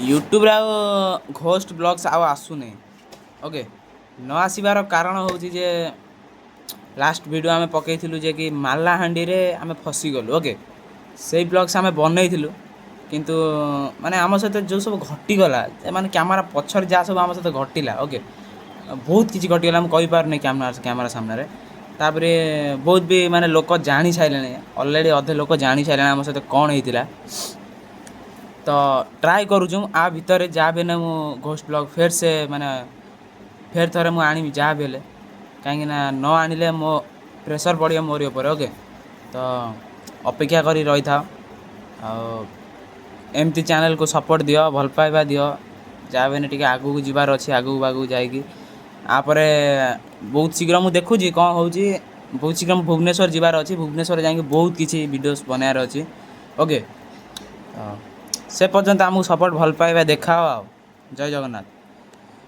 YouTube ghost blogs आसुने okay न आसबार कारण हूँ जे लास्ट वीडियो आम पकईलु जे कि मालाहांडी रे आम फसीगलु ओके से ब्लॉग्स आम बनईलु किंतु माने आम सहित जो सब घटीगला माने कैमरा पछर जहाँ सब आम सहित घटिला ओके बहुत किसी घटीगला मुझे कहींपारे कैमरा सामने तापरे बहुत भी माने लोक जानी सारे अलरेडी अधे लोक जानी सारे आम सहित कौन होता तो ट्राए करूँ आ भितर जहाँ भी मु घोस्ट ब्लॉग फेर से माने फेर थरे मु आनी जहाँ भी हेले कहीं न आनिले मो प्रेसर पड़े मोरी उपर ओके तो अपेक्षा करी रही था एमती चैनल को सपोर्ट दियो भल पाइबा दियो जहाँ भी टे आगू को जीवार अच्छे आगू आगू जाकि आपरे बहुत शीघ्र मुझे देखुची कौन हो बहुत शीघ्र भुवनेश्वर जीवार अच्छी भुवनेश्वर जाकि बहुत किसी वीडियोस बनार अच्छी ओके से पर्यंत आमको सपोर्ट भल पाइबा देखाओ जय जगन्नाथ।